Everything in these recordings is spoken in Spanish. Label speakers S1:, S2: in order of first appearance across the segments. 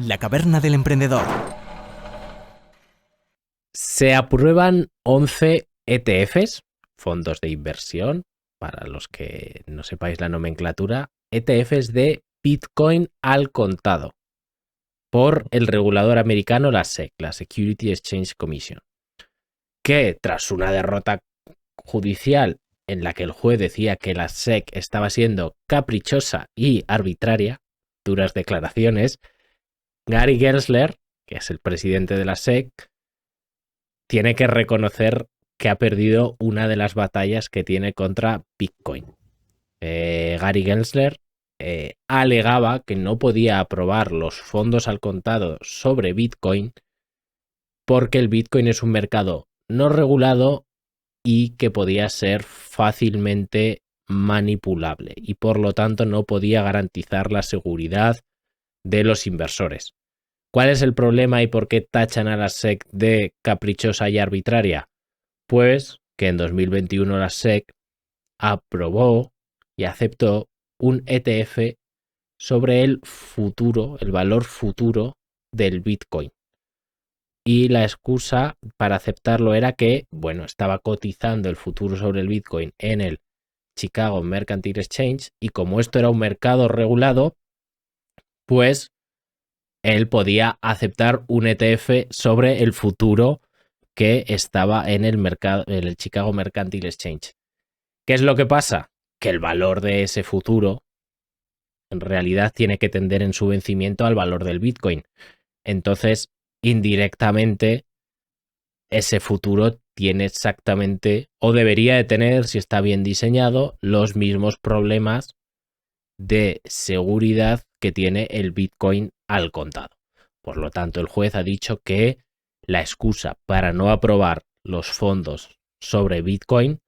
S1: La caverna del emprendedor.
S2: Se aprueban 11 ETFs, fondos de inversión, para los que no sepáis la nomenclatura, ETFs de Bitcoin al contado, por el regulador americano, la SEC, la Security Exchange Commission, que tras una derrota judicial en la que el juez decía que la SEC estaba siendo caprichosa y arbitraria, duras declaraciones, Gary Gensler, que es el presidente de la SEC, tiene que reconocer que ha perdido una de las batallas que tiene contra Bitcoin. Gary Gensler alegaba que no podía aprobar los fondos al contado sobre Bitcoin porque el Bitcoin es un mercado no regulado y que podía ser fácilmente manipulable y por lo tanto no podía garantizar la seguridad de los inversores. ¿Cuál es el problema y por qué tachan a la SEC de caprichosa y arbitraria? Pues que en 2021 la SEC aprobó y aceptó un ETF sobre el futuro, el valor futuro del Bitcoin. Y la excusa para aceptarlo era que, bueno, estaba cotizando el futuro sobre el Bitcoin en el Chicago Mercantile Exchange y como esto era un mercado regulado, pues él podía aceptar un ETF sobre el futuro que estaba en el mercado, en el Chicago Mercantile Exchange. ¿Qué es lo que pasa? Que el valor de ese futuro en realidad tiene que tender en su vencimiento al valor del Bitcoin. Entonces, indirectamente, ese futuro tiene exactamente, o debería de tener, si está bien diseñado, los mismos problemas de seguridad que tiene el Bitcoin al contado. Por lo tanto, el juez ha dicho que la excusa para no aprobar los fondos sobre Bitcoin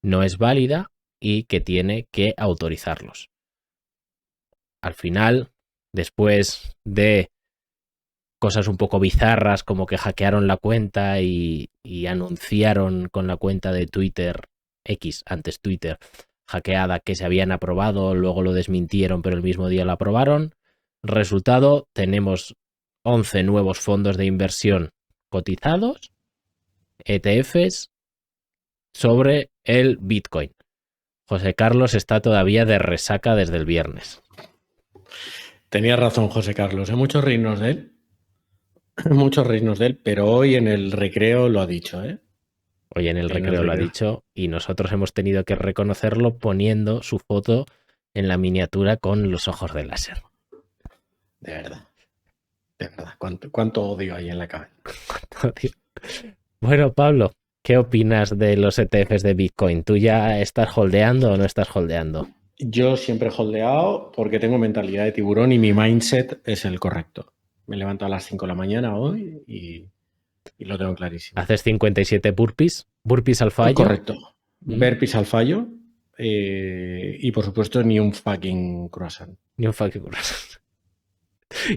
S2: no es válida y que tiene que autorizarlos. Al final, después de cosas un poco bizarras como que hackearon la cuenta y anunciaron con la cuenta de Twitter, X, antes Twitter, hackeada, que se habían aprobado, luego lo desmintieron pero el mismo día lo aprobaron. Resultado, tenemos 11 nuevos fondos de inversión cotizados, ETFs, sobre el Bitcoin. José Carlos está todavía de resaca desde el viernes.
S3: Tenía razón José Carlos, hay muchos reinos de él. Muchos reinos de él, pero hoy en el recreo lo ha dicho, ¿eh?
S2: Hoy en el recreo lo ha dicho y nosotros hemos tenido que reconocerlo poniendo su foto en la miniatura con los ojos de láser.
S3: De verdad. De verdad. ¿Cuánto odio hay en la cabeza?
S2: Bueno, Pablo, ¿qué opinas de los ETFs de Bitcoin? ¿Tú ya estás holdeando o no estás holdeando?
S3: Yo siempre he holdeado porque tengo mentalidad de tiburón y mi mindset es el correcto. Me levanto a las 5 de la mañana hoy y lo tengo clarísimo.
S2: ¿Haces 57 burpees? ¿Burpees al fallo?
S3: Correcto. Burpees al fallo y por supuesto ni un fucking croissant.
S2: Ni un fucking croissant.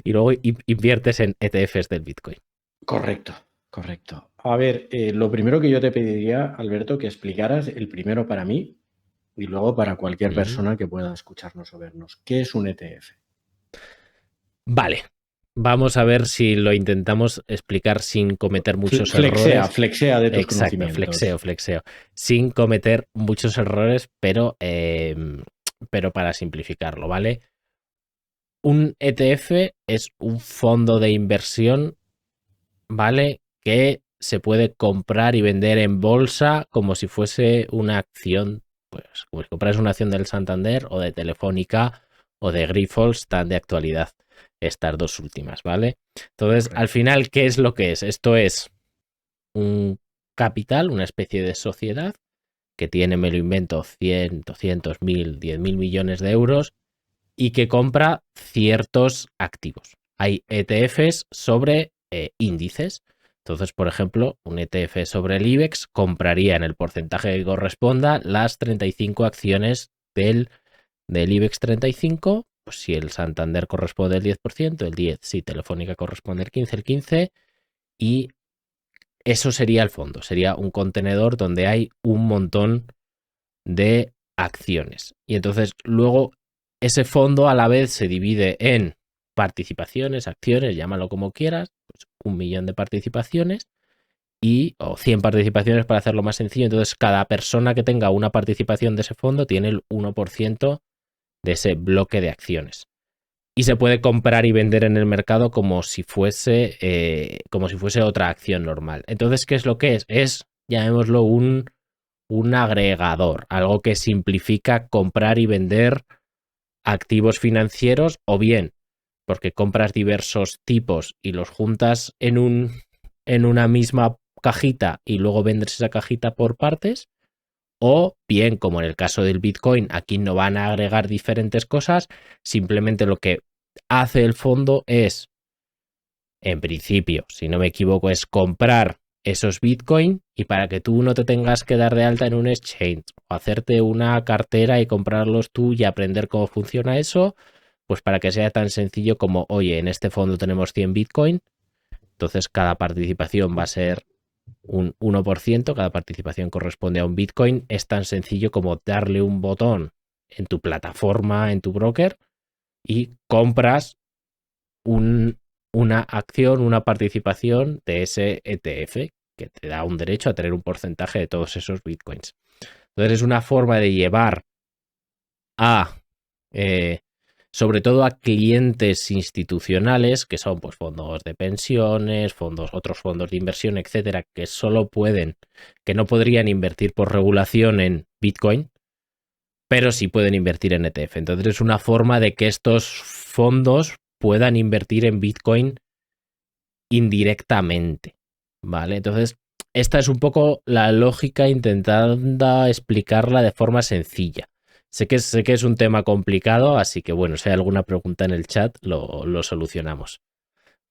S2: Y luego inviertes en ETFs del Bitcoin.
S3: Correcto. A ver, lo primero que yo te pediría, Alberto, que explicaras el primero para mí y luego para cualquier persona que pueda escucharnos o vernos. ¿Qué es un ETF?
S2: Vale. Vamos a ver si lo intentamos explicar sin cometer muchos errores.
S3: Flexea de tus
S2: Exacto,
S3: conocimientos.
S2: flexeo. Sin cometer muchos errores, pero para simplificarlo, ¿vale? Un ETF es un fondo de inversión, ¿vale? Que se puede comprar y vender en bolsa como si fuese una acción, pues como si compras una acción del Santander o de Telefónica o de Grifols, tan de actualidad estas dos últimas, ¿vale? Entonces, correcto. Al final, ¿qué es lo que es? Esto es un capital, una especie de sociedad que tiene, me lo invento, 100, 200, 1000, 10.000 millones de euros y que compra ciertos activos. Hay ETFs sobre índices. Entonces, por ejemplo, un ETF sobre el IBEX compraría en el porcentaje que corresponda las 35 acciones del IBEX 35. Pues si el Santander corresponde el 10%, el 10%, si Telefónica corresponde el 15%, el 15%, y eso sería el fondo, sería un contenedor donde hay un montón de acciones. Y entonces luego ese fondo a la vez se divide en participaciones, acciones, llámalo como quieras, pues 1 millón de participaciones o 100 participaciones para hacerlo más sencillo. Entonces, cada persona que tenga una participación de ese fondo tiene el 1% de ese bloque de acciones. Y se puede comprar y vender en el mercado como si fuese otra acción normal. Entonces, ¿qué es lo que es? Es, llamémoslo, un agregador, algo que simplifica comprar y vender activos financieros, o bien porque compras diversos tipos y los juntas en una misma cajita y luego vendes esa cajita por partes, o bien, como en el caso del Bitcoin, aquí no van a agregar diferentes cosas, simplemente lo que hace el fondo es, en principio, si no me equivoco, es comprar esos Bitcoin, y para que tú no te tengas que dar de alta en un exchange o hacerte una cartera y comprarlos tú y aprender cómo funciona eso, pues para que sea tan sencillo como, oye, en este fondo tenemos 100 Bitcoin, entonces cada participación va a ser un 1%, cada participación corresponde a un Bitcoin. Es tan sencillo como darle un botón en tu plataforma, en tu broker, y compras una acción, una participación de ese ETF, que te da un derecho a tener un porcentaje de todos esos Bitcoins. Entonces es una forma de llevar a sobre todo a clientes institucionales, que son pues fondos de pensiones, otros fondos de inversión, etcétera, que que no podrían invertir por regulación en Bitcoin, pero sí pueden invertir en ETF. Entonces es una forma de que estos fondos puedan invertir en Bitcoin indirectamente, ¿vale? Entonces, esta es un poco la lógica intentando explicarla de forma sencilla. Sé que es un tema complicado, así que bueno, si hay alguna pregunta en el chat, lo solucionamos,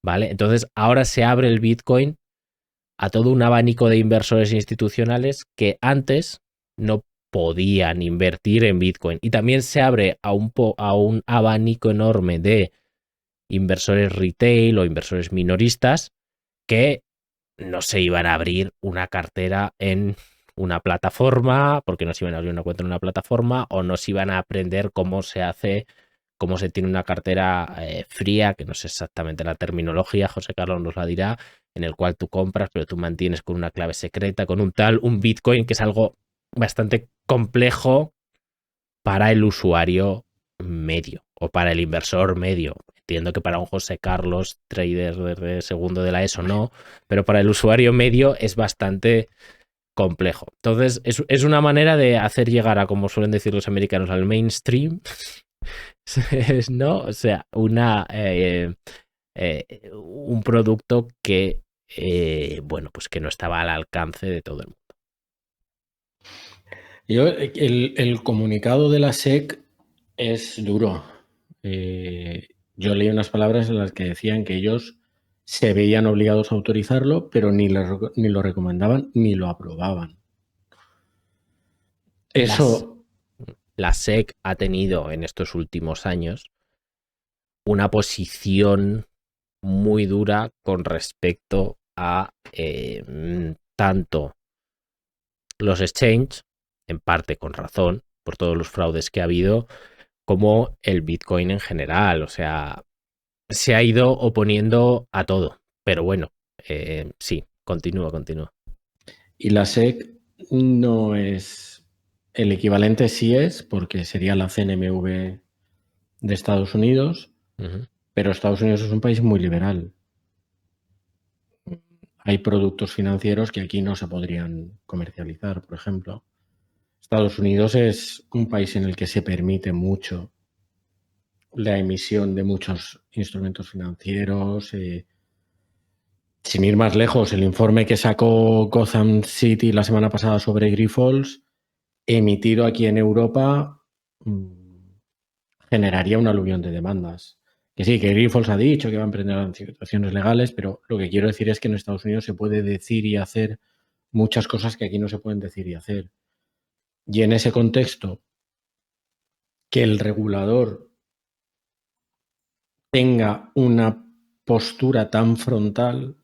S2: ¿vale? Entonces, ahora se abre el Bitcoin a todo un abanico de inversores institucionales que antes no podían invertir en Bitcoin. Y también se abre a un abanico enorme de inversores retail o inversores minoristas que no se iban a abrir una cartera en una plataforma, porque no se iban a abrir una cuenta en una plataforma, o no se iban a aprender cómo se hace, cómo se tiene una cartera fría, que no sé exactamente la terminología, José Carlos nos la dirá, en el cual tú compras, pero tú mantienes con una clave secreta, con un Bitcoin, que es algo bastante complejo para el usuario medio o para el inversor medio. Entiendo que para un José Carlos, trader de segundo de la ESO, no, pero para el usuario medio es bastante complejo. Entonces, es una manera de hacer llegar a, como suelen decir los americanos, al mainstream, ¿no? O sea, un producto que, bueno, pues que no estaba al alcance de todo el mundo.
S3: El comunicado de la SEC es duro. Yo leí unas palabras en las que decían que ellos se veían obligados a autorizarlo, pero ni lo recomendaban ni lo aprobaban. Eso.
S2: La SEC ha tenido en estos últimos años una posición muy dura con respecto a tanto los exchanges, en parte con razón, por todos los fraudes que ha habido, como el Bitcoin en general. O sea, se ha ido oponiendo a todo. Pero bueno, sí, continúa.
S3: Y la SEC no es... El equivalente sí es, porque sería la CNMV de Estados Unidos, pero Estados Unidos es un país muy liberal. Hay productos financieros que aquí no se podrían comercializar, por ejemplo. Estados Unidos es un país en el que se permite mucho la emisión de muchos instrumentos financieros. Sin ir más lejos, el informe que sacó Gotham City la semana pasada sobre Grifols, emitido aquí en Europa, generaría un aluvión de demandas. Que sí, que Grifols ha dicho que va a emprender situaciones legales, pero lo que quiero decir es que en Estados Unidos se puede decir y hacer muchas cosas que aquí no se pueden decir y hacer. Y en ese contexto, que el regulador tenga una postura tan frontal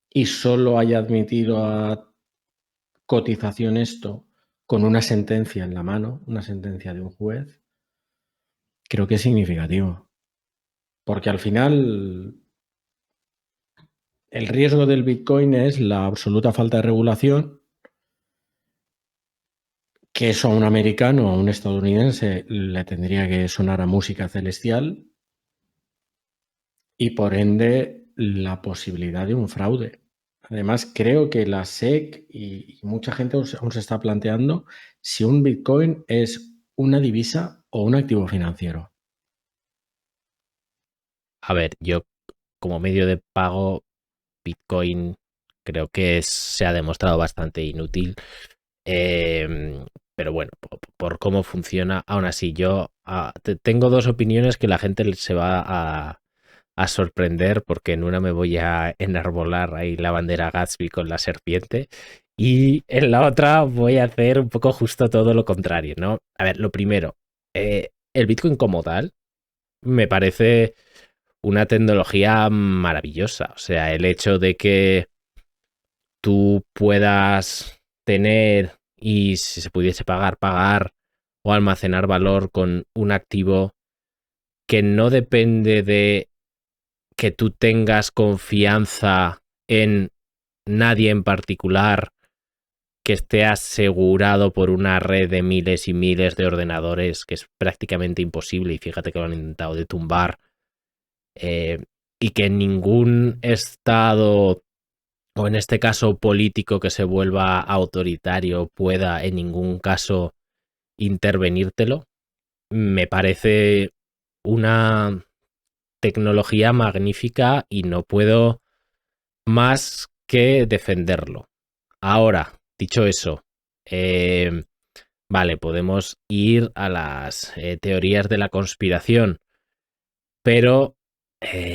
S3: y solo haya admitido a cotización esto con una sentencia en la mano, una sentencia de un juez, creo que es significativo. Porque al final el riesgo del Bitcoin es la absoluta falta de regulación, que eso a un americano, a un estadounidense, le tendría que sonar a música celestial y por ende la posibilidad de un fraude. Además, creo que la SEC y mucha gente aún se está planteando si un Bitcoin es una divisa o un activo financiero.
S2: A ver, yo como medio de pago, Bitcoin creo que se ha demostrado bastante inútil. Pero bueno, por cómo funciona, aún así, yo tengo dos opiniones que la gente se va a sorprender, porque en una me voy a enarbolar ahí la bandera Gatsby con la serpiente y en la otra voy a hacer un poco justo todo lo contrario, ¿no? A ver, lo primero, el Bitcoin como tal me parece una tecnología maravillosa. O sea, el hecho de que tú puedas tener, y si se pudiese pagar o almacenar valor con un activo que no depende de que tú tengas confianza en nadie en particular, que esté asegurado por una red de miles y miles de ordenadores, que es prácticamente imposible, y fíjate que lo han intentado de tumbar, eh, y que ningún estado, o en este caso político que se vuelva autoritario, pueda en ningún caso intervenírtelo, me parece una tecnología magnífica y no puedo más que defenderlo. Ahora, dicho eso, vale, podemos ir a las teorías de la conspiración, pero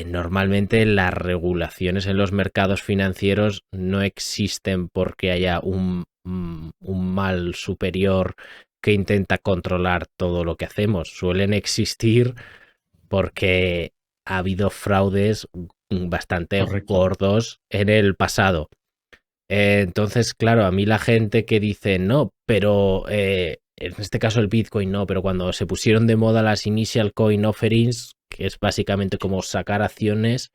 S2: normalmente las regulaciones en los mercados financieros no existen porque haya un mal superior que intenta controlar todo lo que hacemos. Suelen existir porque ha habido fraudes bastante
S3: Correcto.
S2: gordos en el pasado. Entonces, claro, a mí la gente que dice no, pero en este caso el Bitcoin no, pero cuando se pusieron de moda las Initial Coin Offerings, que es básicamente como sacar acciones,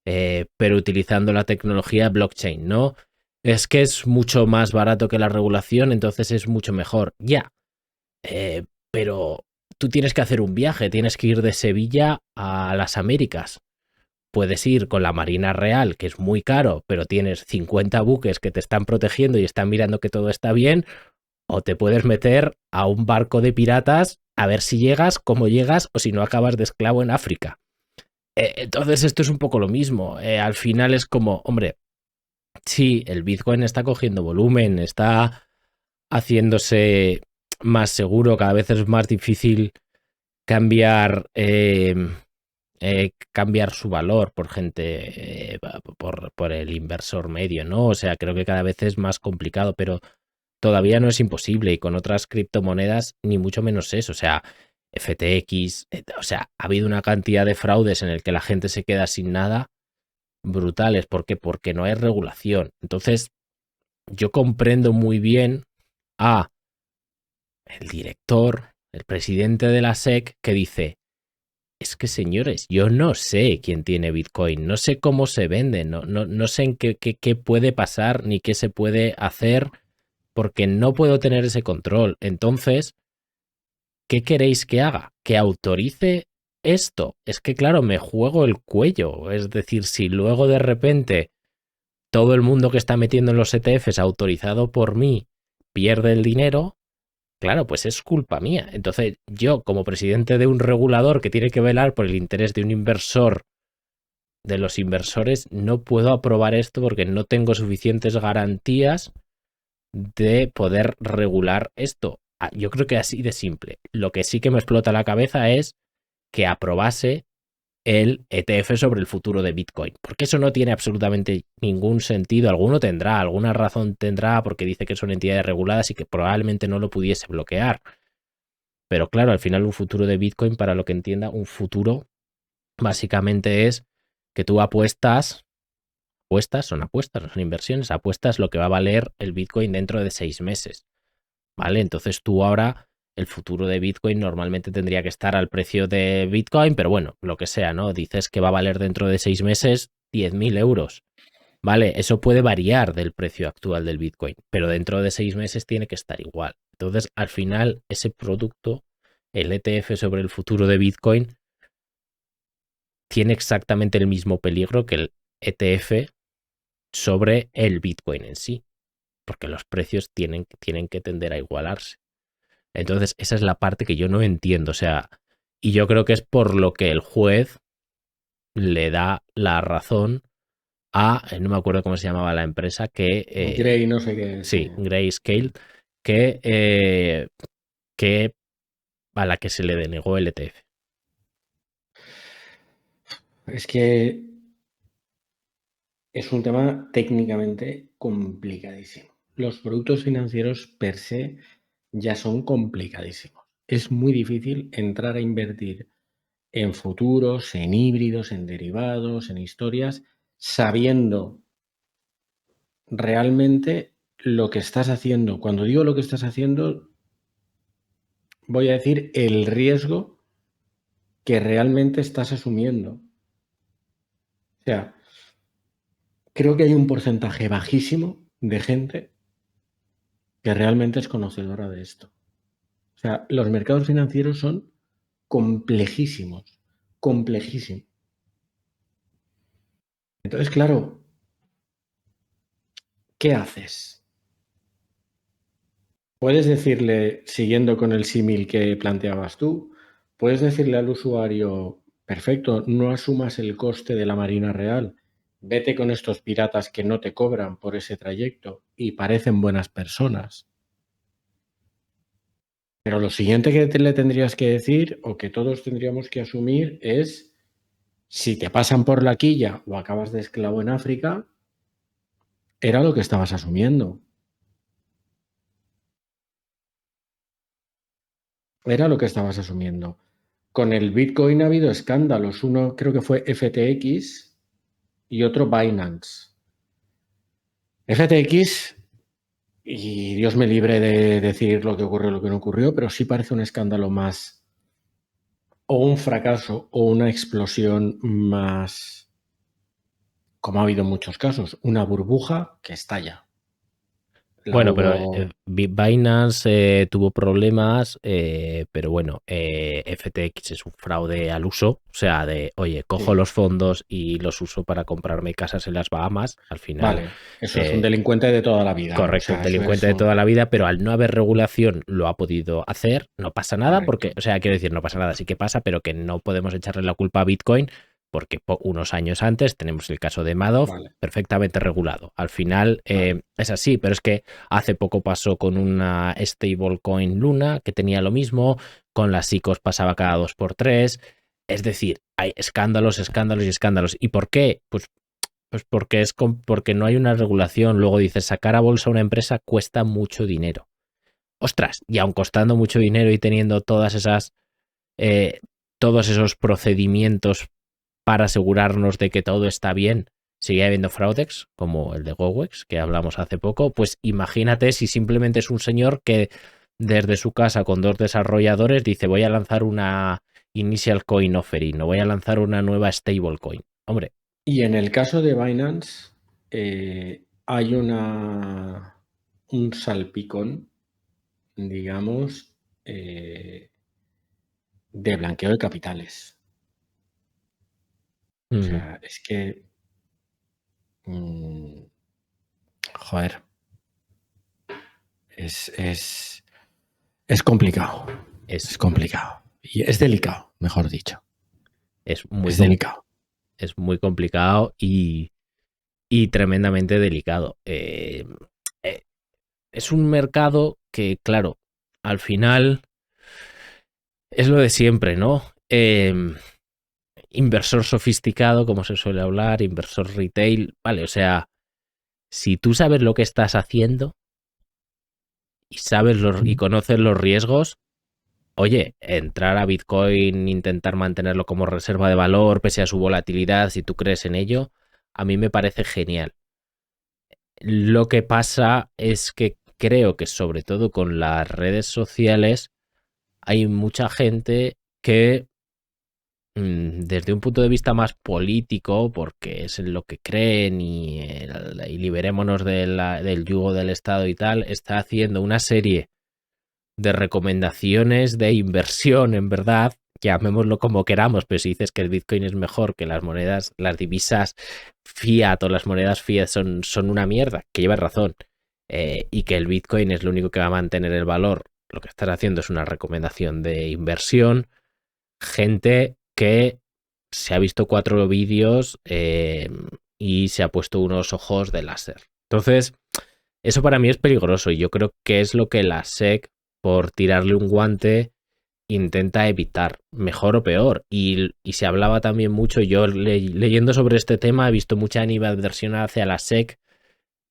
S2: pero utilizando la tecnología blockchain, ¿no? Es que es mucho más barato que la regulación, entonces es mucho mejor. Ya, pero tú tienes que hacer un viaje, tienes que ir de Sevilla a las Américas. Puedes ir con la Marina Real, que es muy caro, pero tienes 50 buques que te están protegiendo y están mirando que todo está bien, o te puedes meter a un barco de piratas a ver si llegas, cómo llegas, o si no acabas de esclavo en África. Entonces esto es un poco lo mismo. Al final es como, hombre, sí, el Bitcoin está cogiendo volumen, está haciéndose más seguro, cada vez es más difícil cambiar cambiar su valor por gente, por el inversor medio, ¿no? O sea, creo que cada vez es más complicado, pero todavía no es imposible, y con otras criptomonedas ni mucho menos eso. O sea, FTX, o sea, ha habido una cantidad de fraudes en el que la gente se queda sin nada brutales. ¿Por qué? Porque no hay regulación. Entonces, yo comprendo muy bien a el director, el presidente de la SEC, que dice: es que, señores, yo no sé quién tiene Bitcoin, no sé cómo se vende, no sé en qué puede pasar ni qué se puede hacer, porque no puedo tener ese control. Entonces, ¿qué queréis que haga? ¿Que autorice esto? Es que, claro, me juego el cuello. Es decir, si luego de repente todo el mundo que está metiendo en los ETFs autorizado por mí pierde el dinero, claro, pues es culpa mía. Entonces, yo, como presidente de un regulador que tiene que velar por el interés de un inversor, de los inversores, no puedo aprobar esto porque no tengo suficientes garantías de poder regular esto. Yo creo que así de simple. Lo que sí que me explota la cabeza es que aprobase el ETF sobre el futuro de Bitcoin, porque eso no tiene absolutamente ningún sentido. Alguno tendrá, alguna razón tendrá, porque dice que son entidades reguladas y que probablemente no lo pudiese bloquear. Pero claro, al final un futuro de Bitcoin, para lo que entienda, un futuro básicamente es que tú son apuestas, no son inversiones, apuestas lo que va a valer el Bitcoin dentro de 6 meses, ¿vale? Entonces tú ahora el futuro de Bitcoin normalmente tendría que estar al precio de Bitcoin, pero bueno, lo que sea, ¿no? Dices que va a valer dentro de 6 meses 10.000 euros. Vale, eso puede variar del precio actual del Bitcoin, pero dentro de 6 meses tiene que estar igual. Entonces, al final, ese producto, el ETF sobre el futuro de Bitcoin, tiene exactamente el mismo peligro que el ETF sobre el Bitcoin en sí, porque los precios tienen que tender a igualarse. Entonces, esa es la parte que yo no entiendo. O sea, y yo creo que es por lo que el juez le da la razón a, no me acuerdo cómo se llamaba la empresa, que
S3: Grey, no sé qué.
S2: sí, Grayscale, que a la que se le denegó el ETF.
S3: Es que es un tema técnicamente complicadísimo. Los productos financieros per se ya son complicadísimos. Es muy difícil entrar a invertir en futuros, en híbridos, en derivados, en historias, sabiendo realmente lo que estás haciendo. Cuando digo lo que estás haciendo, voy a decir el riesgo que realmente estás asumiendo. O sea, creo que hay un porcentaje bajísimo de gente que realmente es conocedora de esto. O sea, los mercados financieros son complejísimos, complejísimos. Entonces, claro, ¿qué haces? Puedes decirle, siguiendo con el símil que planteabas tú, puedes decirle al usuario, perfecto, no asumas el coste de la Marina Real, vete con estos piratas que no te cobran por ese trayecto y parecen buenas personas. Pero lo siguiente que le tendrías que decir o que todos tendríamos que asumir es, si te pasan por la quilla o acabas de esclavo en África, era lo que estabas asumiendo. Era lo que estabas asumiendo. Con el Bitcoin ha habido escándalos. Uno creo que fue FTX y otro Binance. FTX, y Dios me libre de decir lo que ocurrió o lo que no ocurrió, pero sí parece un escándalo más, o un fracaso, o una explosión más, como ha habido en muchos casos, una burbuja que estalla. La
S2: Bueno, pero
S3: hubo...
S2: Binance tuvo problemas, pero bueno, FTX es un fraude al uso, o sea, de, oye, cojo
S3: Sí,
S2: los fondos y los uso para comprarme casas en las Bahamas, al final,
S3: vale, eso es un
S2: eh,
S3: delincuente de toda la vida. O
S2: correcto, un
S3: sea, eso
S2: delincuente
S3: es
S2: de toda
S3: un...
S2: la vida, pero al no haber regulación lo ha podido hacer, no pasa nada, porque,
S3: Correcto.
S2: o sea, quiero decir, no pasa nada, sí que pasa, pero que no podemos echarle la culpa a Bitcoin, porque unos años antes tenemos el caso de Madoff
S3: Vale,
S2: perfectamente regulado. Al final
S3: vale.
S2: es así, pero es que hace poco pasó con una stablecoin Luna que tenía lo mismo, con las ICOs pasaba cada 2 por 3. Es decir, hay escándalos, escándalos y escándalos. ¿Y por qué? Pues porque no hay una regulación. Luego dices, sacar a bolsa una empresa cuesta mucho dinero. Ostras, y aun costando mucho dinero y teniendo eh, todos esos procedimientos para asegurarnos de que todo está bien, sigue habiendo fraudes, como el de GoWex, que hablamos hace poco, pues imagínate si simplemente es un señor que desde su casa con 2 desarrolladores dice voy a lanzar una initial coin offering, o voy a lanzar una nueva stablecoin. Hombre,
S3: Y en el caso de Binance, hay un salpicón, digamos, de blanqueo de capitales. O
S2: uh,
S3: sea, es que, mm, joder, es, es complicado,
S2: es,
S3: es complicado. Y es delicado, mejor dicho.
S2: es muy,
S3: Es delicado.
S2: es muy complicado y tremendamente delicado. Eh, es un mercado que, claro, al final es lo de siempre, ¿no? Inversor sofisticado, como se suele hablar, inversor retail, vale, o sea, si tú sabes lo que estás haciendo y y conoces los riesgos, oye, entrar a Bitcoin, intentar mantenerlo como reserva de valor, pese a su volatilidad, si tú crees en ello, a mí me parece genial. Lo que pasa es que creo que sobre todo con las redes sociales hay mucha gente que desde un punto de vista más político, porque es en lo que creen y liberémonos del yugo del Estado y tal, está haciendo una serie de recomendaciones de inversión, en verdad, llamémoslo como queramos, pero si dices que el Bitcoin es mejor que las monedas, las divisas fiat o las monedas fiat son una mierda, que llevas razón, y que el Bitcoin es lo único que va a mantener el valor, lo que estás haciendo es una recomendación de inversión, gente que se ha visto 4 vídeos y se ha puesto unos ojos de láser. Entonces, eso para mí es peligroso y yo creo que es lo que la SEC, por tirarle un guante, intenta evitar, mejor o peor. Y se hablaba también mucho, yo leyendo sobre este tema he visto mucha animadversión hacia la SEC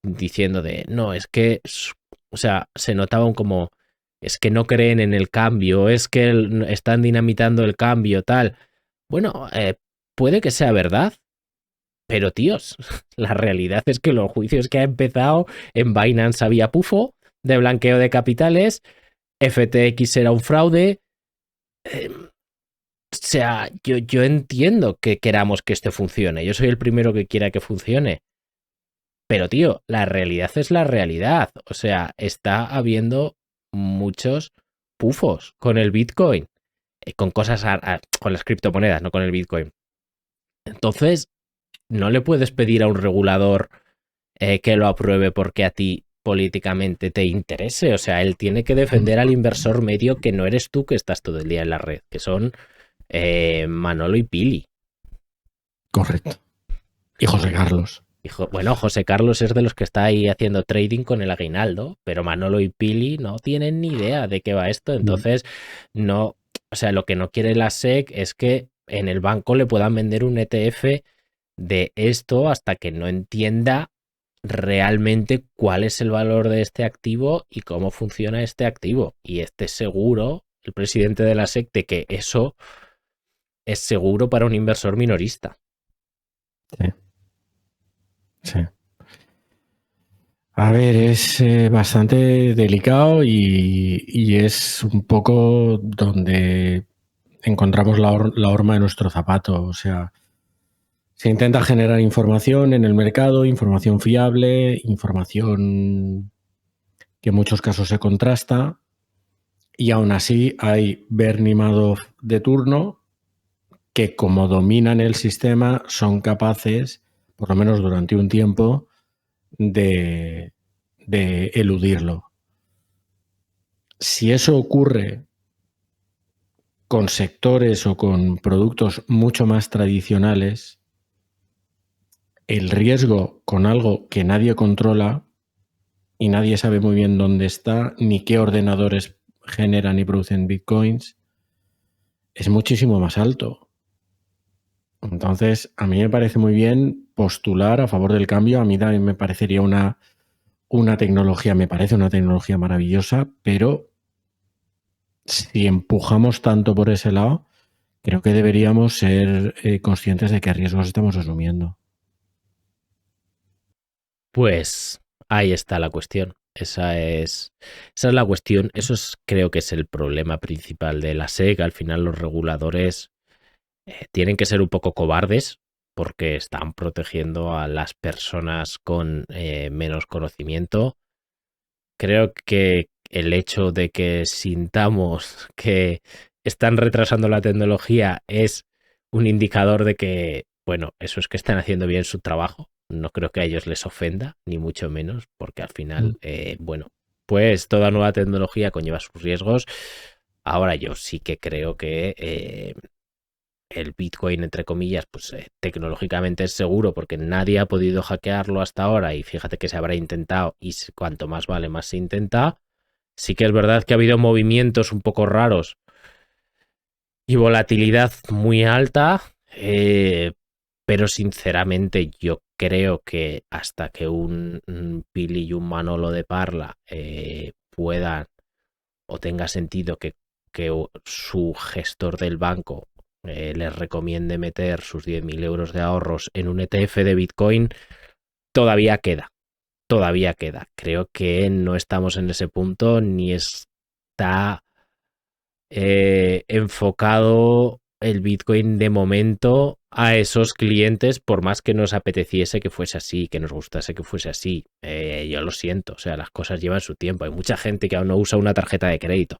S2: diciendo de, no, es que, o sea, se notaba como, es que no creen en el cambio, es que están dinamitando el cambio, tal. Bueno, puede que sea verdad, pero tíos, la realidad es que los juicios que ha empezado en Binance había pufo de blanqueo de capitales, FTX era un fraude. O sea, yo entiendo que queramos que esto funcione. Yo soy el primero que quiera que funcione. Pero tío, la realidad es la realidad. O sea, está habiendo muchos pufos con el Bitcoin, con cosas, con las criptomonedas, no con el Bitcoin. Entonces, no le puedes pedir a un regulador que lo apruebe porque a ti políticamente te interese. O sea, él tiene que defender al inversor medio que no eres tú que estás todo el día en la red, que son Manolo y Pili.
S3: Correcto. Y José Carlos.
S2: Bueno, José Carlos es de los que está ahí haciendo trading con el aguinaldo, pero Manolo y Pili no tienen ni idea de qué va esto. Entonces, no, o sea, lo que no quiere la SEC es que en el banco le puedan vender un ETF de esto hasta que no entienda realmente cuál es el valor de este activo y cómo funciona este activo. Y esté seguro, el presidente de la SEC, de que eso es seguro para un inversor minorista.
S3: Sí. Sí. A ver, es bastante delicado y es un poco donde encontramos la horma de nuestro zapato. O sea, se intenta generar información en el mercado, información fiable, información que en muchos casos se contrasta, y aún así hay Bernie Madoff de turno que, como dominan el sistema, son capaces, por lo menos durante un tiempo, de eludirlo. Si eso ocurre con sectores o con productos mucho más tradicionales, el riesgo con algo que nadie controla y nadie sabe muy bien dónde está ni qué ordenadores generan y producen bitcoins es muchísimo más alto. Entonces, a mí me parece muy bien postular a favor del cambio. A mí también me parecería una tecnología, me parece una tecnología maravillosa, pero si empujamos tanto por ese lado, creo que deberíamos ser conscientes de qué riesgos estamos asumiendo.
S2: Pues ahí está la cuestión. Esa es la cuestión. Creo que es el problema principal de la SEC. Al final los reguladores tienen que ser un poco cobardes porque están protegiendo a las personas con menos conocimiento. Creo que el hecho de que sintamos que están retrasando la tecnología es un indicador de que, bueno, eso es que están haciendo bien su trabajo. No creo que a ellos les ofenda, ni mucho menos, porque al final, bueno, pues toda nueva tecnología conlleva sus riesgos. Ahora yo sí que creo que el Bitcoin, entre comillas, pues tecnológicamente es seguro porque nadie ha podido hackearlo hasta ahora y fíjate que se habrá intentado y cuanto más vale, más se intenta. Sí que es verdad que ha habido movimientos un poco raros y volatilidad muy alta, pero sinceramente yo creo que hasta que un Pili y un Manolo de Parla puedan o tenga sentido que su gestor del banco les recomiende meter sus 10.000 euros de ahorros en un ETF de Bitcoin, todavía queda. Todavía queda. Creo que no estamos en ese punto ni está enfocado el Bitcoin de momento a esos clientes, por más que nos apeteciese que fuese así, que nos gustase que fuese así. Yo lo siento, o sea, las cosas llevan su tiempo. Hay mucha gente que aún no usa una tarjeta de crédito.